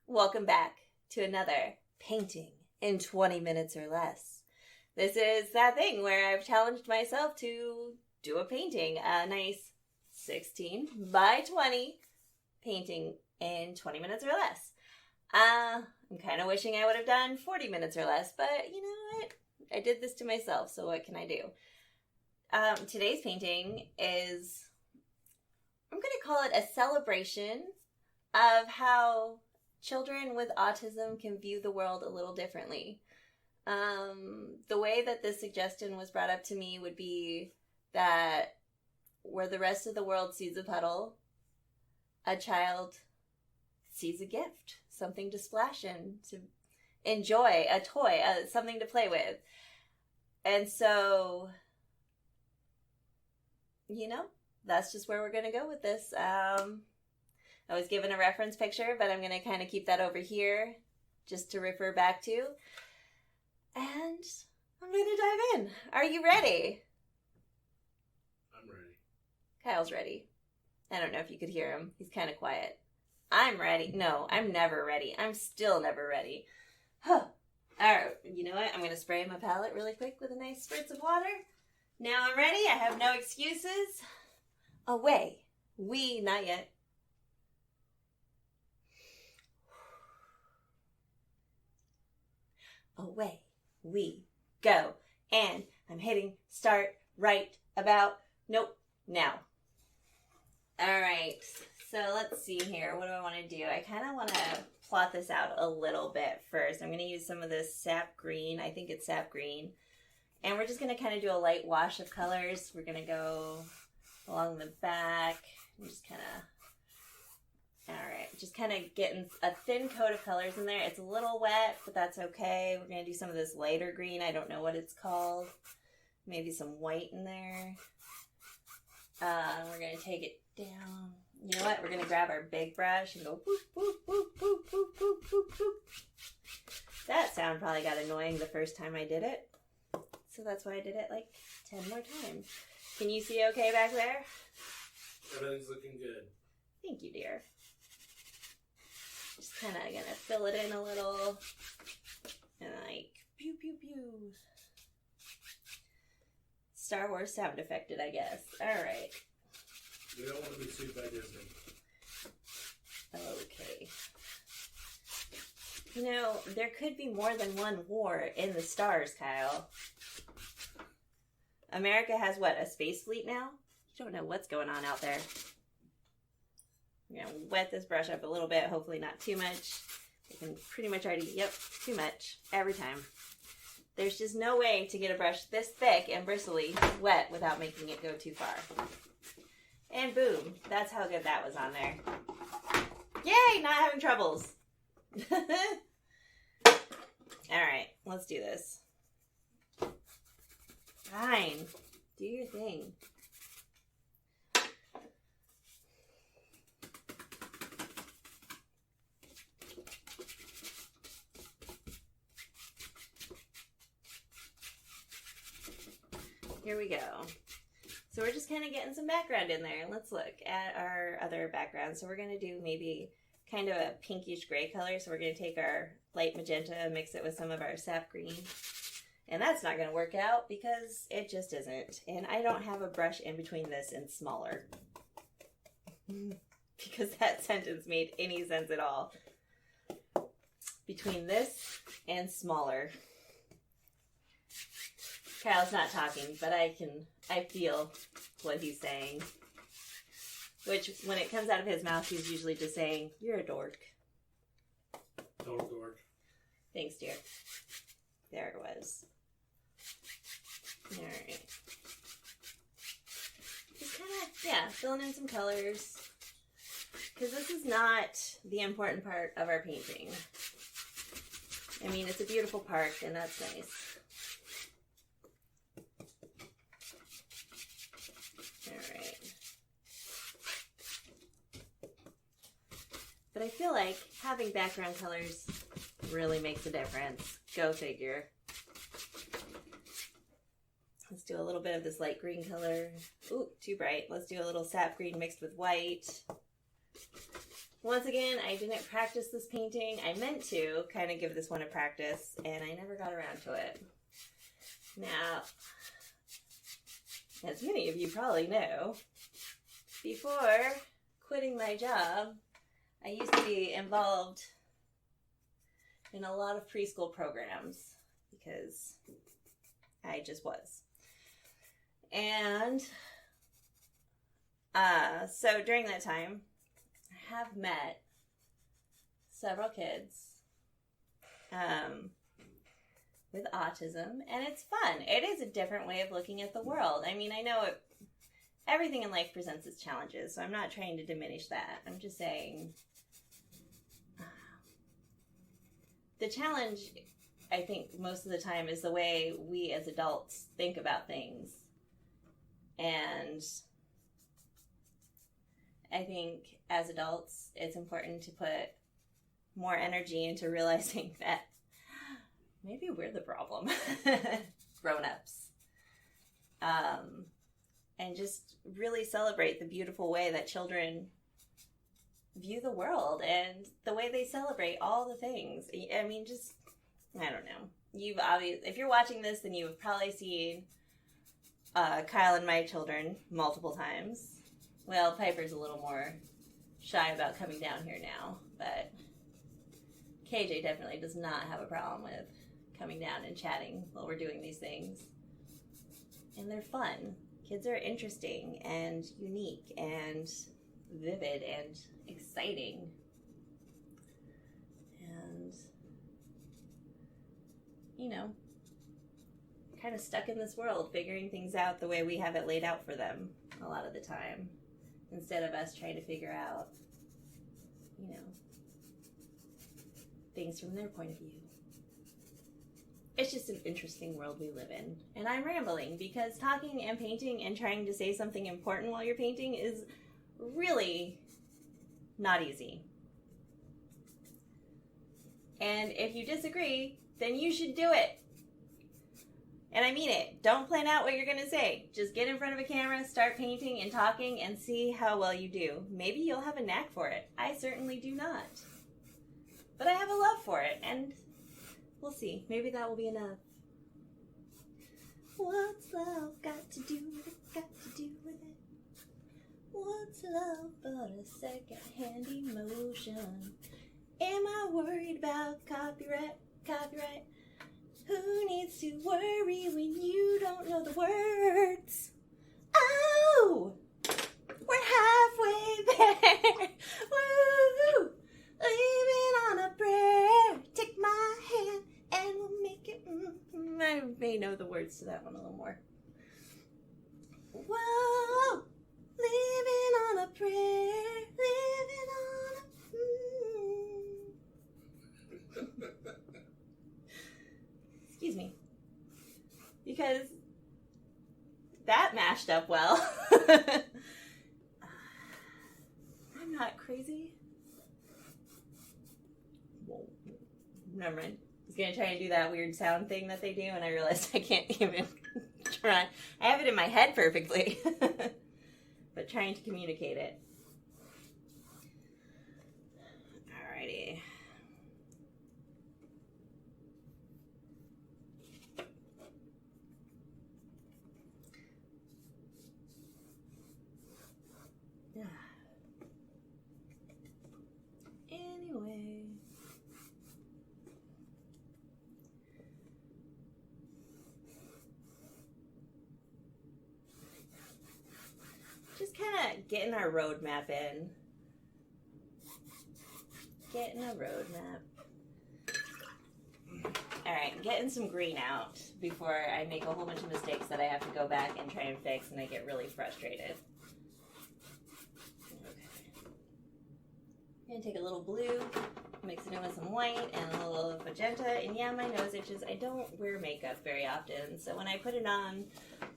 Welcome back to another painting in 20 minutes or less. This is that thing where I've challenged myself to do a painting, a nice 16 by 20 painting in 20 minutes or less. I'm kind of wishing I would have done 40 minutes or less, but you know what? I did this to myself, so what can I do? Today's painting is, I'm going to call it a celebration of how children with autism can view the world a little differently. The way that this suggestion was brought up to me would be that where the rest of the world sees a puddle, a child sees a gift, something to splash in, to enjoy, a toy, something to play with. And so, you know, that's just where we're going to go with this. I was given a reference picture, but I'm going to kind of keep that over here just to refer back to. And I'm going to dive in. Are you ready? I'm ready. Kyle's ready. I don't know if you could hear him. He's kind of quiet. I'm ready. No, I'm never ready. I'm still never ready. Huh. All right, you know what? I'm going to spray my palette really quick with a nice spritz of water. Now I'm ready. I have no excuses. Away. Not yet. Away we go. And I'm hitting start right about, now. All right, so let's see here. What do I want to do? I kind of want to plot this out a little bit first. I'm going to use some of this sap green. I think it's sap green. And we're just going to kind of do a light wash of colors. We're going to go along the back and just kind of, all right, just kind of getting a thin coat of colors in there. It's a little wet, but that's okay. We're going to do some of this lighter green. I don't know what it's called. Maybe some white in there. We're going to take it down. You know what? We're going to grab our big brush and go boop, boop, boop, boop, boop, boop, boop, boop. That sound probably got annoying the first time I did it. So that's why I did it like 10 more times. Can you see okay back there? Everything's looking good. Thank you, dear. Just kind of going to fill it in a little. And like, pew, pew, pew. Star Wars sound effected, I guess. All right. We don't want to be sued by Disney. Okay. You know, there could be more than one war in the stars, Kyle. America has what, a space fleet now? You don't know what's going on out there. I'm going to wet this brush up a little bit, hopefully not too much. I can pretty much already, too much every time. There's just no way to get a brush this thick and bristly wet without making it go too far. And boom, that's how good that was on there. Yay, not having troubles. All right, let's do this. Fine, do your thing. Here we go. So we're just kind of getting some background in there. Let's look at our other background. So we're going to do maybe kind of a pinkish gray color. So we're going to take our light magenta and mix it with some of our sap green. And that's not going to work out because it just isn't. And I don't have a brush in between this and smaller. Because that sentence made any sense at all. Between this and smaller. Kyle's not talking, but I feel what he's saying. Which, when it comes out of his mouth, he's usually just saying, "You're a dork." Total dork. Thanks, dear. There it was. Alright. Just kind of, filling in some colors. Because this is not the important part of our painting. I mean, it's a beautiful park, and that's nice. Alright. But I feel like having background colors really makes a difference. Go figure. Let's do a little bit of this light green color. Ooh, too bright. Let's do a little sap green mixed with white. Once again, I didn't practice this painting. I meant to kind of give this one a practice, and I never got around to it. Now, as many of you probably know, before quitting my job, I used to be involved in a lot of preschool programs because I just was. And so during that time, I have met several kids with autism, and it's fun. It is a different way of looking at the world. I mean, I know everything in life presents its challenges, so I'm not trying to diminish that. I'm just saying the challenge, I think, most of the time is the way we as adults think about things. And I think as adults, it's important to put more energy into realizing that maybe we're the problem, grown-ups. And just really celebrate the beautiful way that children view the world and the way they celebrate all the things. I mean, just, I don't know. If you're watching this, then you've probably seen Kyle and my children multiple times. Well, Piper's a little more shy about coming down here now, but KJ definitely does not have a problem with coming down and chatting while we're doing these things. And they're fun. Kids are interesting and unique and vivid and exciting. And, you know, kind of stuck in this world, figuring things out the way we have it laid out for them a lot of the time, instead of us trying to figure out, you know, things from their point of view. It's just an interesting world we live in. And I'm rambling because talking and painting and trying to say something important while you're painting is really not easy. And if you disagree, then you should do it. And I mean it. Don't plan out what you're going to say. Just get in front of a camera, start painting and talking, and see how well you do. Maybe you'll have a knack for it. I certainly do not. But I have a love for it, and we'll see. Maybe that will be enough. What's love got to do with it? Got to do with it? What's love but a second-hand emotion? Am I worried about copyright? Copyright? Who needs to worry when you don't know the words? Oh! We're halfway there! Woo! Leaving on a prayer. Take my hand and we'll make it. I may know the words to that one a little more. Whoa! Living on a prayer. Living on a. Excuse me. Because that mashed up well. I'm not crazy. Whoa. Never mind. I was going to try and do that weird sound thing that they do, and I realized I can't even try. I have it in my head perfectly. But trying to communicate it. Alrighty. Anyway. Just kind of getting our roadmap in. Getting a roadmap. Alright, getting some green out before I make a whole bunch of mistakes that I have to go back and try and fix, and I get really frustrated. I'm going to take a little blue, mix it in with some white and a little magenta, and yeah, my nose itches. I don't wear makeup very often, so when I put it on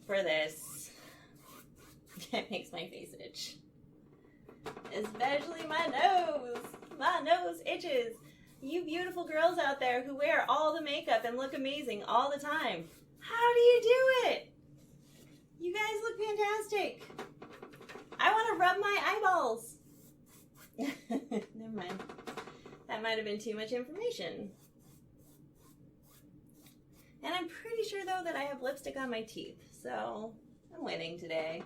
for this, it makes my face itch. Especially my nose! My nose itches! You beautiful girls out there who wear all the makeup and look amazing all the time, how do you do it? You guys look fantastic. I want to rub my eyeballs. Never mind. That might have been too much information. And I'm pretty sure, though, that I have lipstick on my teeth. So, I'm winning today.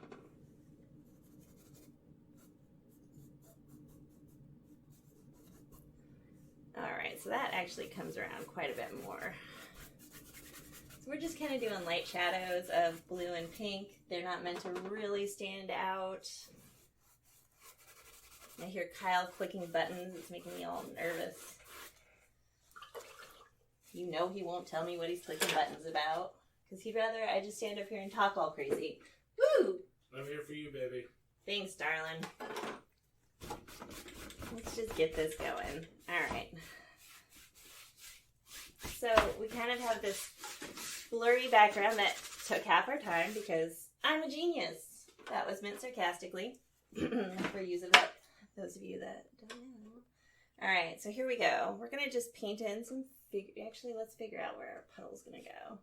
Alright, so that actually comes around quite a bit more. So we're just kind of doing light shadows of blue and pink. They're not meant to really stand out. I hear Kyle clicking buttons. It's making me all nervous. You know he won't tell me what he's clicking buttons about. Because he'd rather I just stand up here and talk all crazy. Woo! I'm here for you, baby. Thanks, darling. Let's just get this going. Alright. So we kind of have this blurry background that took half our time because I'm a genius. That was meant sarcastically. For use of it. Those of you that don't know. Alright, so here we go. We're going to just paint in some actually, let's figure out where our puddle's going to go.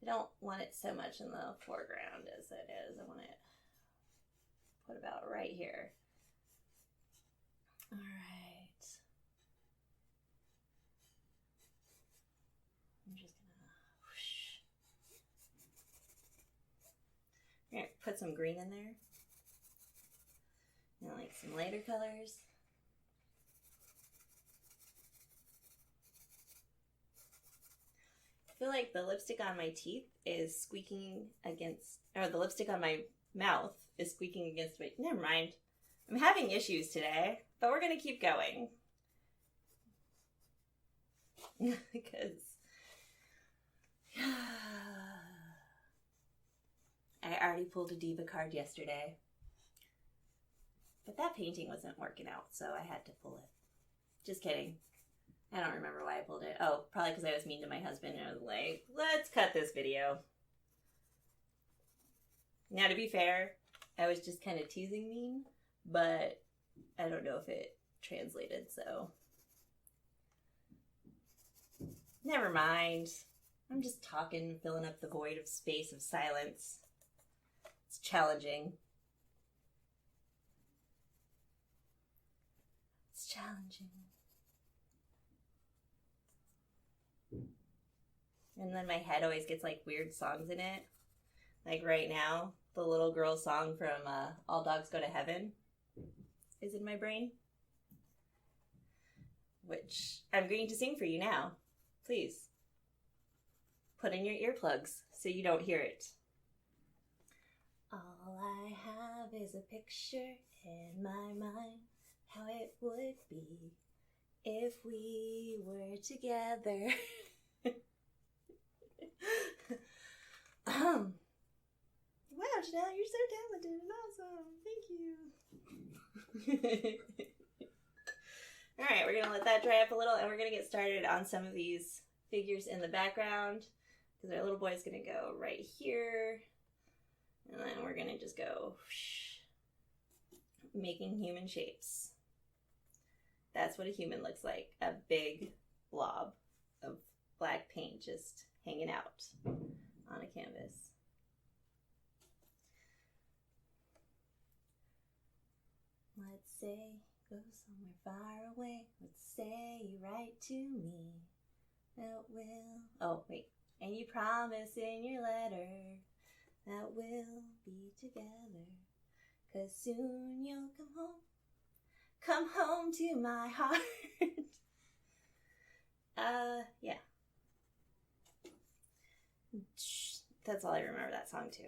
I don't want it so much in the foreground as it is. I want it put about right here. Alright. I'm just going to whoosh. We're going to put some green in there. And like some lighter colors. I feel like the lipstick on my teeth is squeaking against, or the lipstick on my mouth is squeaking against my, never mind. I'm having issues today, but we're going to keep going. Because I already pulled a diva card yesterday. But that painting wasn't working out, so I had to pull it. Just kidding. I don't remember why I pulled it. Oh, probably because I was mean to my husband and I was like, let's cut this video. Now, to be fair, I was just kind of teasing mean, but I don't know if it translated, so. Never mind. I'm just talking, filling up the void of space of silence. It's challenging. It's challenging. And then my head always gets like weird songs in it. Like right now, the little girl song from All Dogs Go to Heaven is in my brain. Which I'm going to sing for you now. Please. Put in your earplugs so you don't hear it. All I have is a picture in my mind. How it would be if we were together. Wow, Janel, you're so talented and awesome. Thank you. Alright, we're going to let that dry up a little and we're going to get started on some of these figures in the background. Because our little boy's going to go right here. And then we're going to just go whoosh, making human shapes. That's what a human looks like. A big blob of black paint just hanging out on a canvas. Let's say, go somewhere far away. Let's say you write to me. That will, oh wait, and you promise in your letter that we'll be together. 'Cause soon you'll come home. Come home to my heart. Yeah. That's all I remember that song too.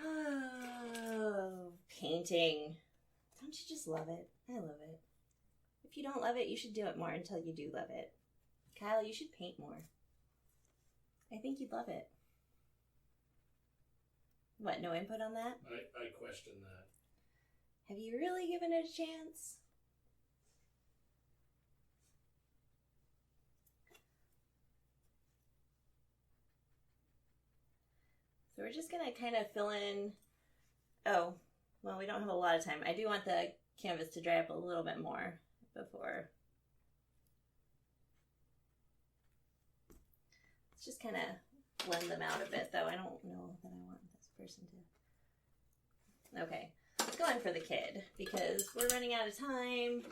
Oh, painting. Don't you just love it? I love it. If you don't love it, you should do it more until you do love it. Kyle, you should paint more. I think you'd love it. What, no input on that? I question that. Have you really given it a chance? So we're just going to kind of fill in. Oh, well, we don't have a lot of time. I do want the canvas to dry up a little bit more before. just kind of blend them out a bit, though. I don't know that I want this person to... Okay, going for the kid, because we're running out of time,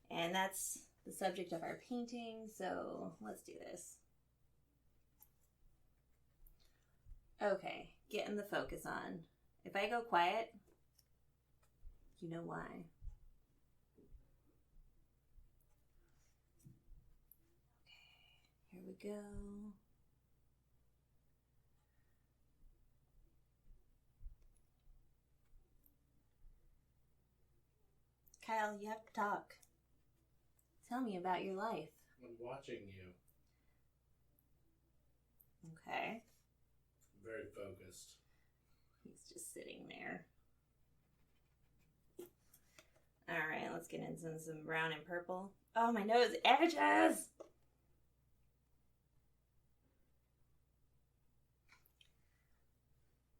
and that's the subject of our painting, so let's do this. Okay, getting the focus on. If I go quiet, you know why. Okay, here we go. Kyle, you have to talk. Tell me about your life. I'm watching you. Okay. Very focused. He's just sitting there. Alright, let's get into some brown and purple. Oh, my nose itches!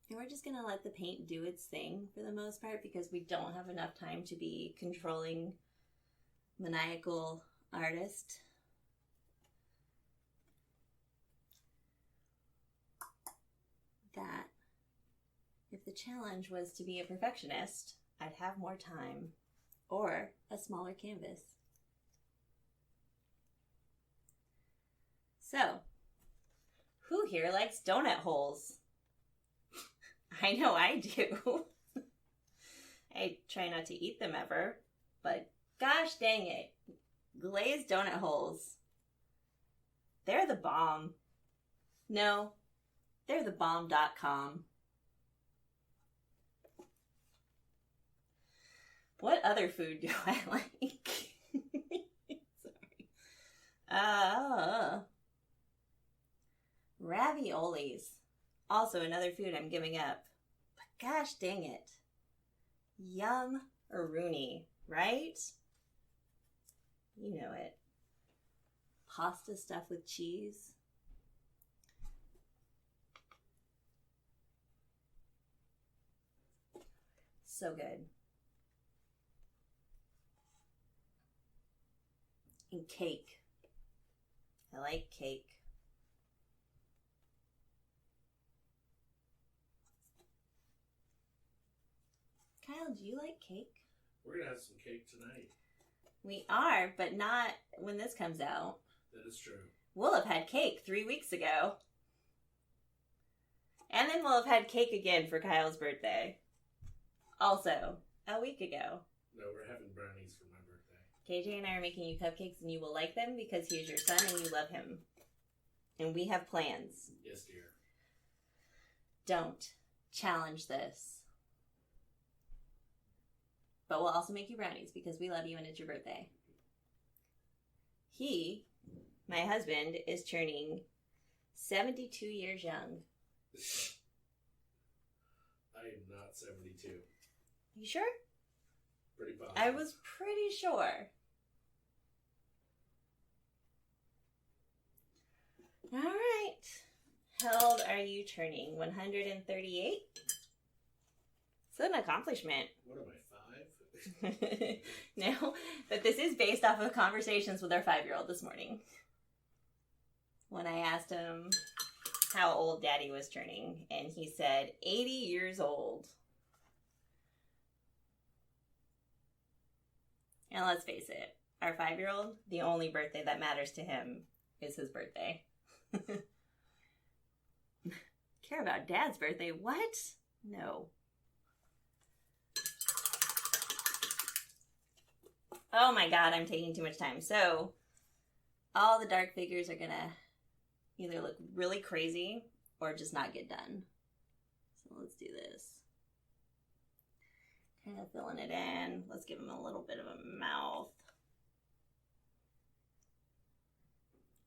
And we're just going to let the paint do its thing for the most part because we don't have enough time to be controlling maniacal artist. That if the challenge was to be a perfectionist, I'd have more time or a smaller canvas. So, who here likes donut holes? I know I do. I try not to eat them ever, but gosh dang it. Glazed donut holes. They're the bomb. No, they're the bomb.com. What other food do I like? Sorry. Raviolis. Also another food I'm giving up. But gosh dang it. Yum Rooney, right? You know it. Pasta stuffed with cheese. So good. And cake. I like cake. Kyle, do you like cake? We're going to have some cake tonight. We are, but not when this comes out. That is true. We'll have had cake 3 weeks ago. And then we'll have had cake again for Kyle's birthday. Also, a week ago. No, we're having brownies for my birthday. KJ and I are making you cupcakes and you will like them because he is your son and you love him. And we have plans. Yes, dear. Don't challenge this. But we'll also make you brownies because we love you and it's your birthday. He, my husband, is turning 72 years young. I am not 72. You sure? Pretty positive. I was pretty sure. All right. How old are you turning? 138? It's an accomplishment. What am I, 5? No, but this is based off of conversations with our 5-year-old this morning. When I asked him how old Daddy was turning, and he said 80 years old. And let's face it, our 5-year-old, the only birthday that matters to him is his birthday. Care about Dad's birthday? What? No. Oh my god, I'm taking too much time. So, all the dark figures are gonna either look really crazy or just not get done. So let's do this. Kind of filling it in. Let's give him a little bit of a mouth.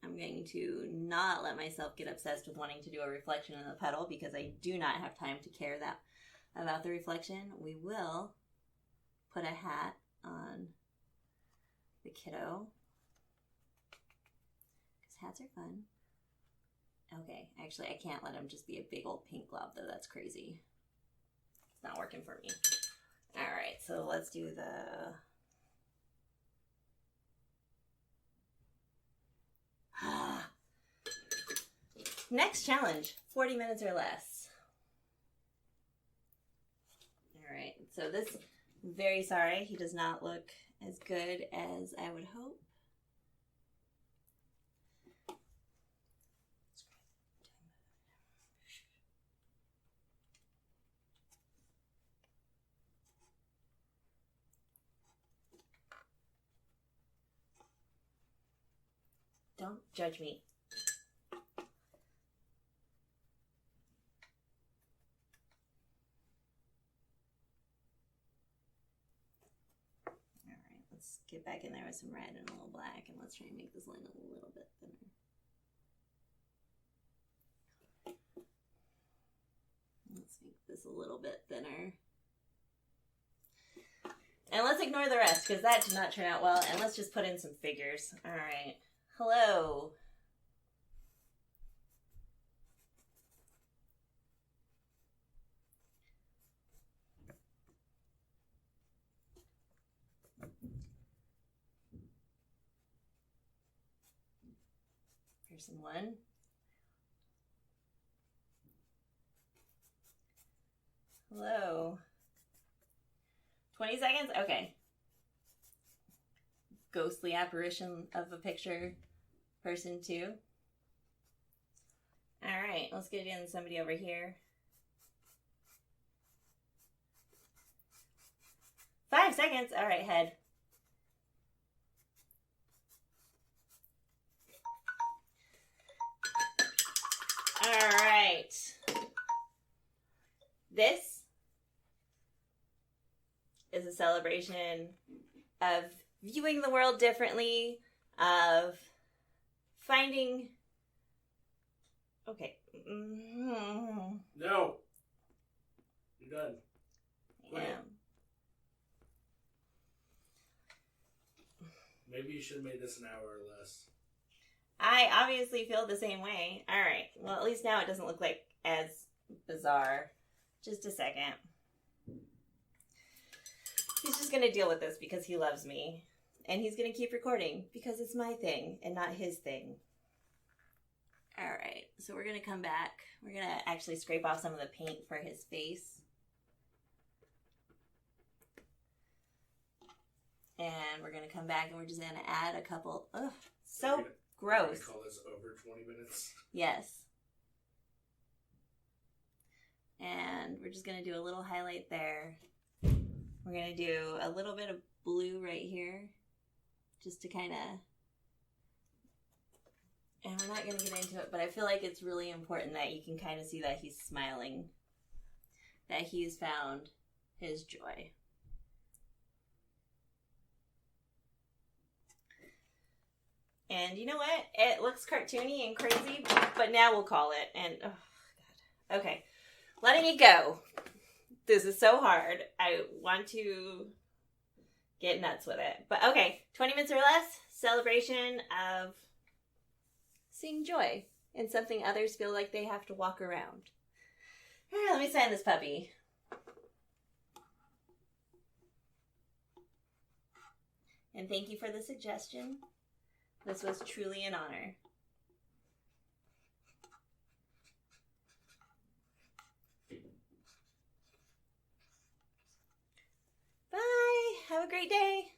I'm going to not let myself get obsessed with wanting to do a reflection in the petal because I do not have time to care that about the reflection. We will put a hat on the kiddo because hats are fun. Okay, actually I can't let him just be a big old pink glob though. That's crazy. It's not working for me. Alright, so let's do the... Next challenge, 40 minutes or less. All right, so this, I'm very sorry, he does not look as good as I would hope. Don't judge me. All right, let's get back in there with some red and a little black, and let's try and make this line a little bit thinner. Let's make this a little bit thinner. And let's ignore the rest, because that did not turn out well, and let's just put in some figures. All right. Hello. Person one. Hello. 20 seconds? Okay. Ghostly apparition of a picture. Person two. All right, let's get in somebody over here. 5 seconds. All right, head. All right. This is a celebration of viewing the world differently, of finding... Okay. No. You're done. Yeah. Maybe you should have made this an hour or less. I obviously feel the same way. All right. Well, at least now it doesn't look like as bizarre. Just a second. He's just going to deal with this because he loves me. And he's going to keep recording because it's my thing and not his thing. All right. So we're going to come back. We're going to actually scrape off some of the paint for his face. And we're going to come back and we're just going to add a couple. Ugh, so gross. We're gonna call this over 20 minutes. Yes. And we're just going to do a little highlight there. We're going to do a little bit of blue right here. Just to kind of... And we're not going to get into it, but I feel like it's really important that you can kind of see that he's smiling. That he's found his joy. And you know what? It looks cartoony and crazy, but now we'll call it. And, oh, God. Okay. Letting it go. This is so hard. I want to get nuts with it. But okay, 20 minutes or less, celebration of seeing joy in something others feel like they have to walk around. All right, let me sign this puppy. And thank you for the suggestion. This was truly an honor. Bye. Have a great day.